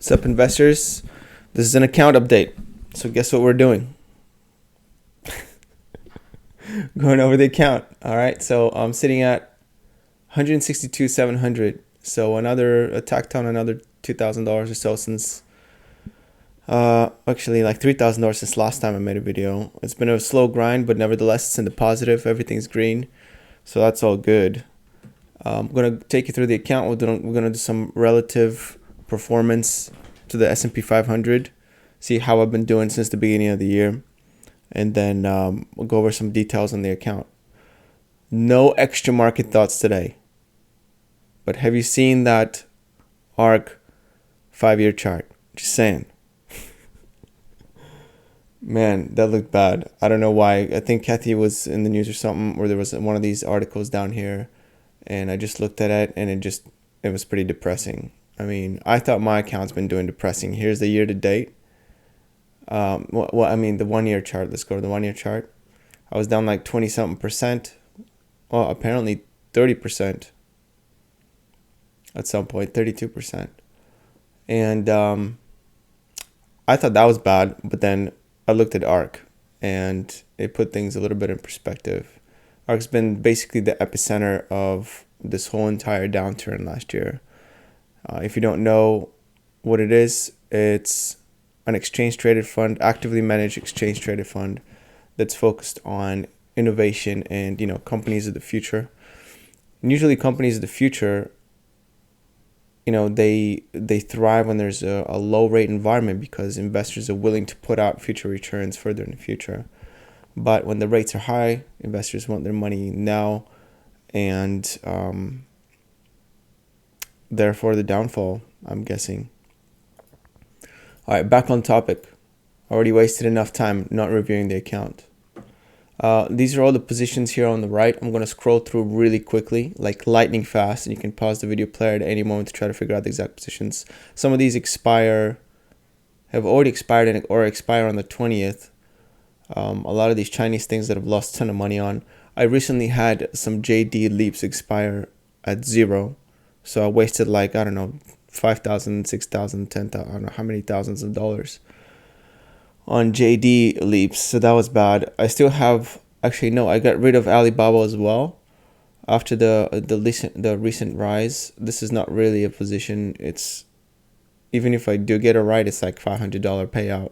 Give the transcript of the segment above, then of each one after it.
What's up, investors? This is an account update. So guess what we're doing? Going over the account. All right. So I'm sitting at 162,700. So a tacked on another $2,000 or so since actually like $3,000 since last time I made a video. It's been a slow grind, but nevertheless it's in the positive. Everything's green. So that's all good. I'm going to take you through the account. We're going to do some relative performance to the S&P 500, see how I've been doing since the beginning of the year, and then we'll go over some details on the account. No extra market thoughts today, but have you seen that ARK 5-year chart? Just saying. Man, that looked bad. I don't know why. I think Kathy was in the news or something, or there was one of these articles down here, and I just looked at it, and it was pretty depressing. I mean, I thought my account's been doing depressing. Here's the year to date. The 1 year chart. Let's go to the 1 year chart. I was down like 20-something%. Well, apparently 30% at some point, 32%. And I thought that was bad, but then I looked at ARK and it put things a little bit in perspective. ARK's been basically the epicenter of this whole entire downturn last year. If you don't know what it is, it's an exchange-traded fund, actively managed exchange-traded fund that's focused on innovation and, companies of the future. And usually companies of the future, they thrive when there's a low-rate environment because investors are willing to put out future returns further in the future. But when the rates are high, investors want their money now, and therefore the downfall, I'm guessing. All right, back on topic. Already wasted enough time not reviewing the account. These are all the positions here on the right. I'm going to scroll through really quickly, like lightning fast, and you can pause the video player at any moment to try to figure out the exact positions. Some of these have already expired or expire on the 20th. A lot of these Chinese things that I've lost a ton of money on. I recently had some JD leaps expire at 0. So I wasted like, I don't know, 5,000, 6,000, 10,000, I don't know how many thousands of dollars on JD leaps. So that was bad. I still have, actually no, I got rid of Alibaba as well after the recent rise. This is not really a position. It's, even if I do get it right, it's like $500 payout.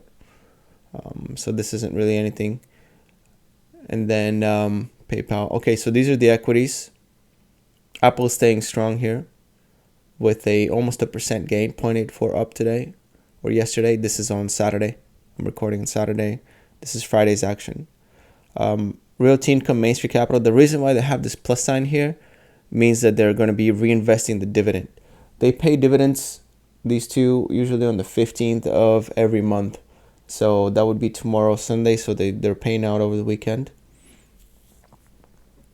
So this isn't really anything. And then PayPal. Okay, so these are the equities. Apple is staying strong here with almost a percent gain, 0.84 up today or yesterday. This is on Saturday. I'm recording on Saturday. This is Friday's action. Realty Income, Main Street Capital. The reason why they have this plus sign here means that they're going to be reinvesting the dividend. They pay dividends, these two, usually on the 15th of every month. So that would be tomorrow, Sunday. So they're paying out over the weekend.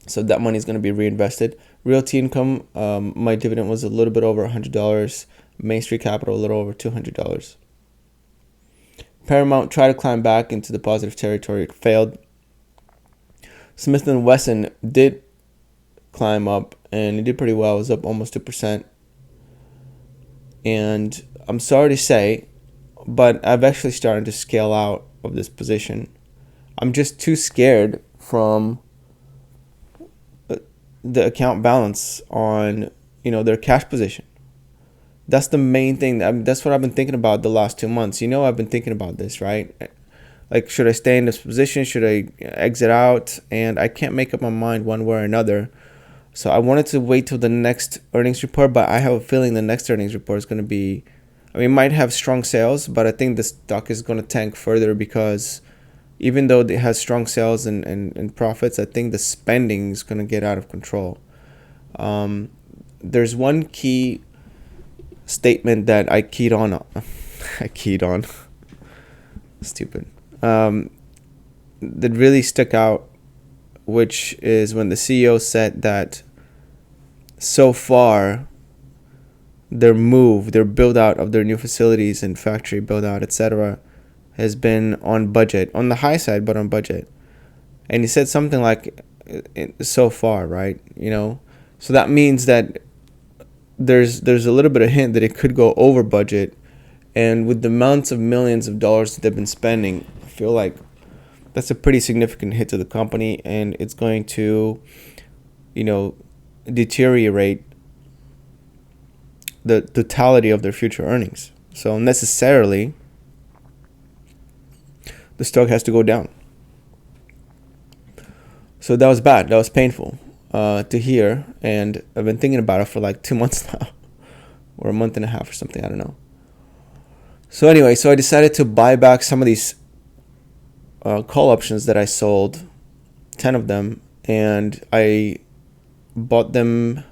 So that money is going to be reinvested. Realty Income, my dividend was a little bit over $100. Main Street Capital, a little over $200. Paramount tried to climb back into the positive territory. It failed. Smith & Wesson did climb up, and it did pretty well. It was up almost 2%. And I'm sorry to say, but I've actually started to scale out of this position. I'm just too scared from the account balance on, their cash position. That's the main thing. That's what I've been thinking about the last 2 months. I've been thinking about this, right? Like, should I stay in this position? Should I exit out? And I can't make up my mind one way or another. So I wanted to wait till the next earnings report, but I have a feeling the next earnings report is going to be, it might have strong sales, but I think the stock is going to tank further because even though it has strong sales and profits, I think the spending is going to get out of control. There's one key statement that I keyed on. Stupid. That really stuck out, which is when the CEO said that so far their build out of their new facilities and factory build out, etc., has been on budget, on the high side, but on budget. And he said something like, so far, right? So that means that there's a little bit of hint that it could go over budget, And with the amounts of millions of dollars that they've been spending, I feel like that's a pretty significant hit to the company, and it's going to, deteriorate the totality of their future earnings. So necessarily, the stock has to go down. So that was bad. That was painful to hear, and I've been thinking about it for like 2 months now, or a month and a half or something. I don't know. So anyway, I decided to buy back some of these call options that I sold, 10 of them, and I bought them.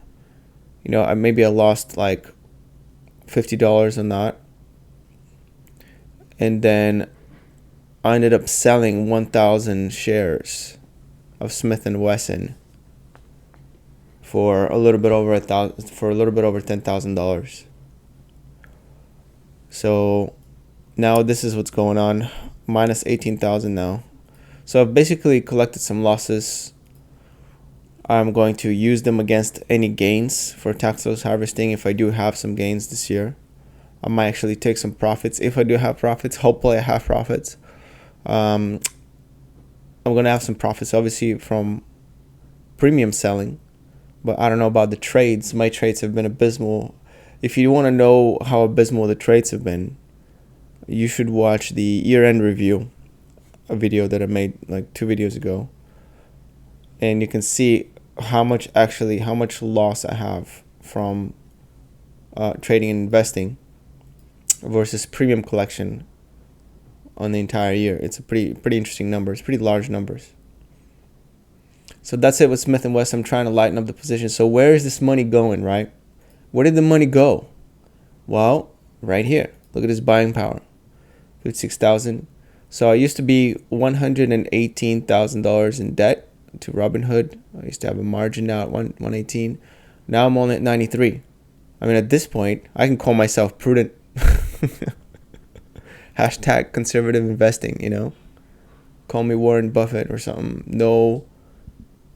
Maybe I lost like $50 on that, and then I ended up selling 1,000 shares of Smith & Wesson for a little bit over $10,000. So now this is what's going on, minus 18,000 now. So I've basically collected some losses. I'm going to use them against any gains for tax loss harvesting if I do have some gains this year. I might actually take some profits if I do have profits. Hopefully I have profits. I'm going to have some profits obviously from premium selling, but I don't know about the trades. My trades have been abysmal. If you want to know how abysmal the trades have been, you should watch the year-end review, a video that I made like 2 videos ago, and you can see how much loss I have from trading and investing versus premium collection on the entire year. It's a pretty interesting number. It's pretty large numbers. So that's it with Smith & Wesson. I'm trying to lighten up the position. So where is this money going, right? Where did the money go? Well, right here. Look at this buying power. 56,000. So I used to be $118,000 in debt to Robinhood. I used to have a margin now at 118. Now I'm only at 93. I mean, at this point, I can call myself prudent. Hashtag conservative investing, Call me Warren Buffett or something. No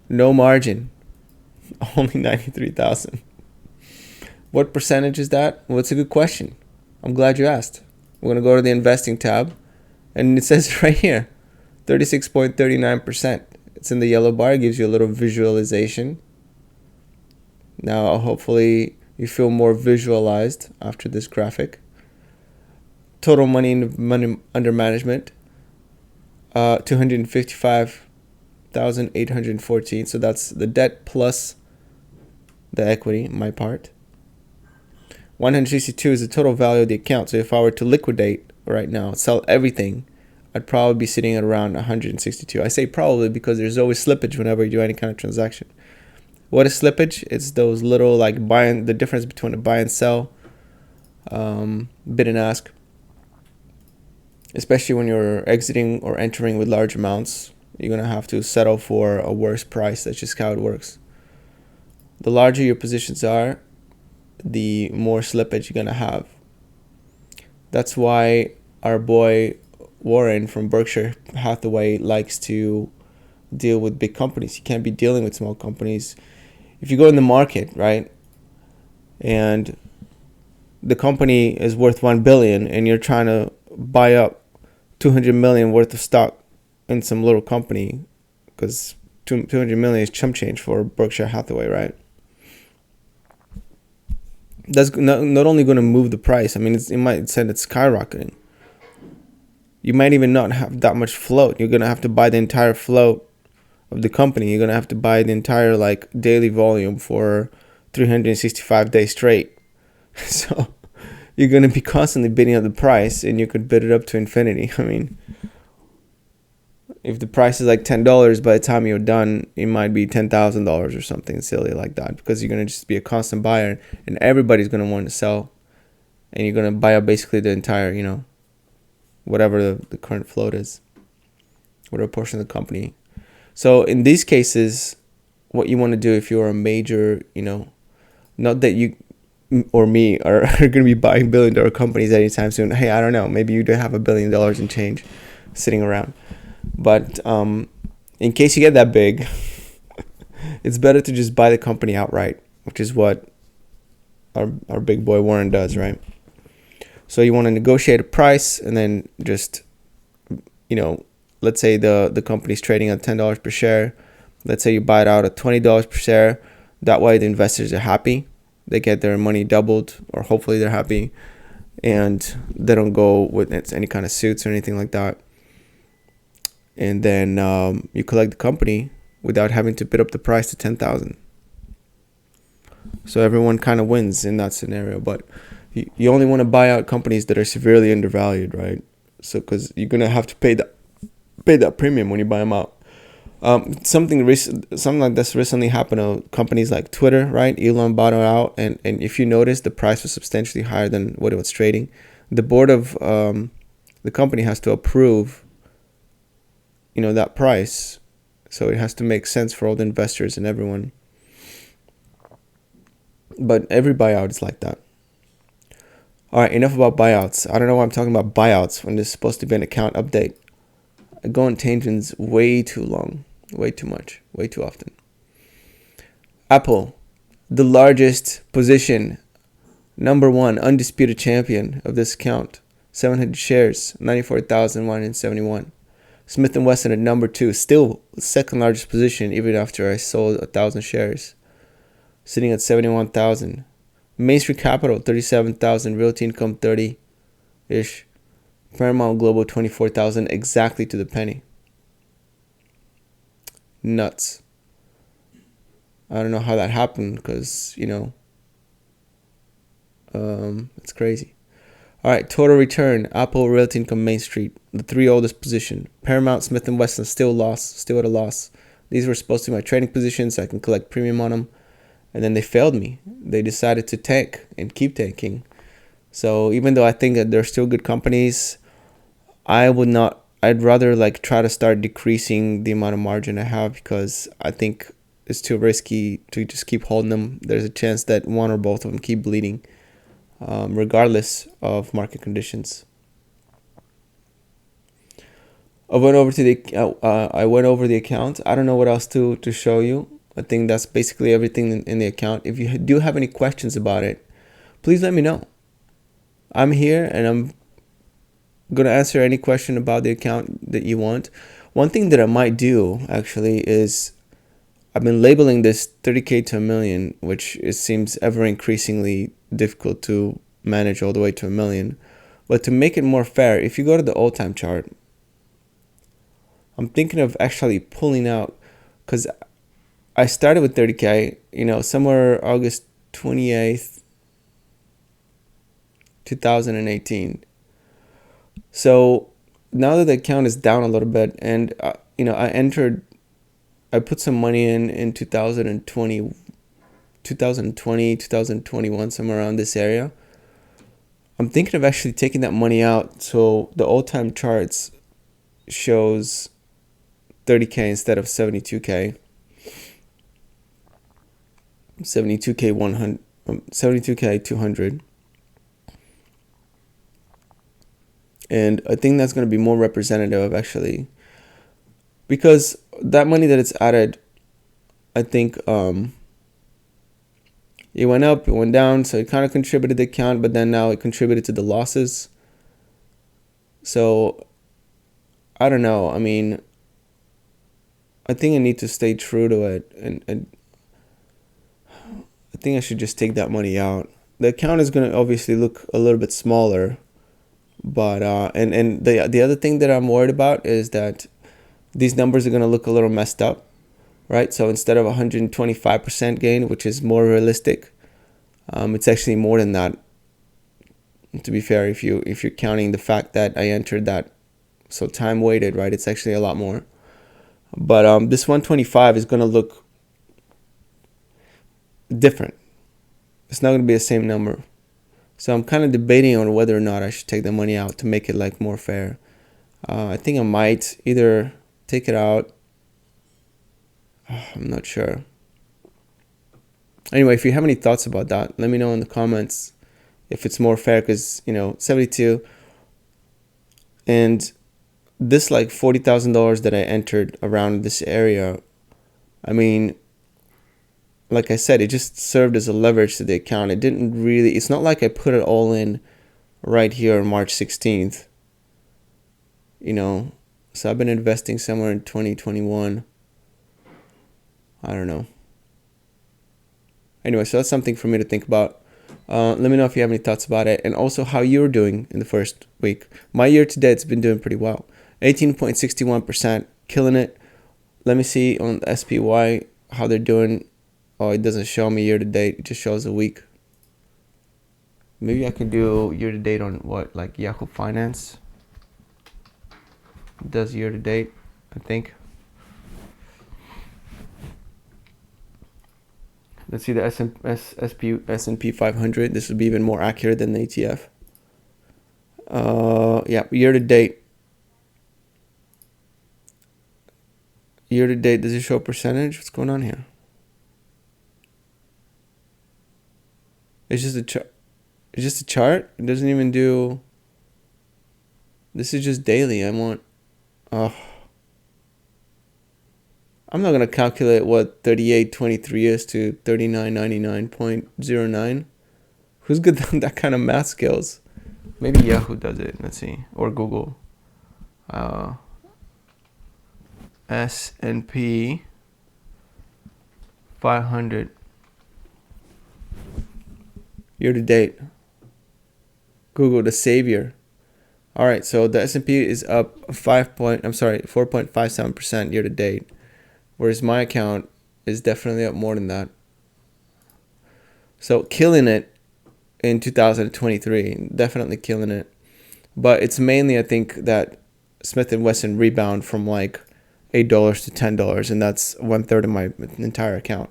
margin. Only 93,000. What percentage is that? Well, it's a good question. I'm glad you asked. We're going to go to the investing tab, and it says right here, 36.39%. It's in the yellow bar. It gives you a little visualization. Now, hopefully, you feel more visualized after this graphic. Total money under management, 255,814. So that's the debt plus the equity, my part. 162 is the total value of the account. So if I were to liquidate right now, sell everything, I'd probably be sitting at around 162. I say probably because there's always slippage whenever you do any kind of transaction. What is slippage? It's those little the difference between a buy and sell, bid and ask. Especially when you're exiting or entering with large amounts, you're going to have to settle for a worse price. That's just how it works. The larger your positions are, the more slippage you're going to have. That's why our boy Warren from Berkshire Hathaway likes to deal with big companies. You can't be dealing with small companies. If you go in the market, right, and the company is worth $1 billion and you're trying to buy up $200 million worth of stock in some little company, because $200 million is chump change for Berkshire Hathaway, right? That's not only going to move the price. I mean, it might send it skyrocketing. You might even not have that much float. You're going to have to buy the entire float of the company. You're going to have to buy the entire daily volume for 365 days straight. So you're going to be constantly bidding up the price, and you could bid it up to infinity. I mean, if the price is like $10, by the time you're done, it might be $10,000 or something silly like that, because you're going to just be a constant buyer, and everybody's going to want to sell, and you're going to buy up basically the entire, whatever the current float is, whatever portion of the company. So in these cases, what you want to do if you're a major, not that you or me are going to be buying billion-dollar companies anytime soon. Hey, I don't know. Maybe you do have $1 billion in change sitting around. But in case you get that big, it's better to just buy the company outright, which is what our big boy Warren does, right? So you want to negotiate a price, and then just, let's say the company's trading at $10 per share. Let's say you buy it out at $20 per share. That way the investors are happy. They get their money doubled, or hopefully they're happy, and they don't go with any kind of suits or anything like that. And then you collect the company without having to bid up the price to $10,000. So everyone kind of wins in that scenario. But you only want to buy out companies that are severely undervalued, right? So because you're gonna have to pay that premium when you buy them out. Something like this recently happened to companies like Twitter, right? Elon bought it out, and if you notice, the price was substantially higher than what it was trading. The board of the company has to approve, that price, so it has to make sense for all the investors and everyone. But every buyout is like that. All right, enough about buyouts. I don't know why I'm talking about buyouts when this is supposed to be an account update. I go on tangents way too long, way too much, way too often. Apple, the largest position, number one, undisputed champion of this account, 700 shares, 94,171. Smith & Wesson at number two, still second largest position even after I sold 1,000 shares, sitting at 71,000. Main Street Capital, 37,000. Realty Income, 30-ish. Paramount Global, 24,000, exactly to the penny. Nuts. I don't know how that happened because, it's crazy. All right, total return, Apple, Realty Income, Main Street, the three oldest position. Paramount, Smith & Wesson, still at a loss. These were supposed to be my trading positions so I can collect premium on them. And then they failed me. They decided to tank and keep tanking. So even though I think that they're still good companies, I'd rather try to start decreasing the amount of margin I have, because I think it's too risky to just keep holding them. There's a chance that one or both of them keep bleeding, regardless of market conditions. I went over the account. I don't know what else to show you. I think that's basically everything in the account. If you do have any questions about it, please let me know. I'm here and I'm going to answer any question about the account that you want. One thing that I might do actually is I've been labeling this 30K to $1 million, which it seems ever increasingly difficult to manage all the way to $1 million. But to make it more fair, if you go to the all-time chart, I'm thinking of actually pulling out, because I started with 30K, somewhere August 28th, 2018. So now that the account is down a little bit, and I put some money in 2020, 2021, somewhere around this area. I'm thinking of actually taking that money out so the all-time charts shows 30K instead of 72K. 72K 100, 72K 200. And I think that's going to be more representative, actually, because that money that it's added, I think it went up, it went down, so it kind of contributed to the account, but then now it contributed to the losses. So I don't know. I mean, I think I need to stay true to it, and I think I should just take that money out. The account is going to obviously look a little bit smaller, but and the other thing that I'm worried about is that these numbers are going to look a little messed up, right? So instead of 125% gain, which is more realistic, it's actually more than that. To be fair, if you're counting the fact that I entered that, so time weighted, right? It's actually a lot more. But this 125 is going to look different. It's not going to be the same number. So I'm kind of debating on whether or not I should take the money out to make it more fair. I think I might either take it out. I'm not sure. Anyway, if you have any thoughts about that, let me know in the comments if it's more fair, because 72 and this $40,000 that I entered around this area, I mean, like I said, it just served as a leverage to the account. It didn't really, it's not like I put it all in right here on March 16th. You know, so I've been investing somewhere in 2021. I don't know. Anyway, so that's something for me to think about. Let me know if you have any thoughts about it, and also how you're doing in the first week. My year to date's been doing pretty well. 18.61%, killing it. Let me see on the SPY how they're doing. Oh, it doesn't show me year to date. It just shows a week. Maybe I can do year to date on what, like Yahoo Finance. It does year to date, I think. Let's see the S&P 500. This would be even more accurate than the ETF. Yeah, year to date. Year to date, does it show a percentage? What's going on here? It's just a chart. It's just a chart. It doesn't even do. This is just daily. I'm not gonna calculate what 38.23 is to 39.99.09. Who's good at that kind of math skills? Maybe Yahoo does it. Let's see, or Google. S&P 500 year to date. Google, the savior. All right, so the S&P is up 4.57% year to date, whereas my account is definitely up more than that. So killing it in 2023, definitely killing it. But it's mainly, I think, that Smith & Wesson rebound from like $8 to $10, and that's 1/3 of my entire account.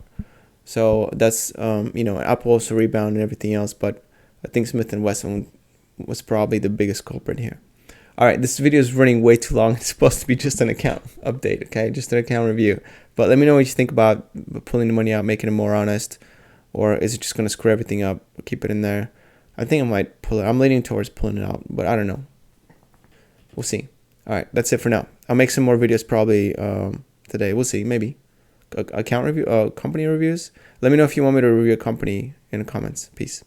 So that's Apple also rebound and everything else, but I think Smith & Wesson was probably the biggest culprit here. All right, this video is running way too long. It's supposed to be just an account update, okay? Just an account review. But let me know what you think about pulling the money out, making it more honest, or is it just going to screw everything up, keep it in there? I think I might pull it. I'm leaning towards pulling it out, but I don't know. We'll see. All right, that's it for now. I'll make some more videos probably today. We'll see, maybe. Account review, company reviews. Let me know if you want me to review a company in the comments. Peace.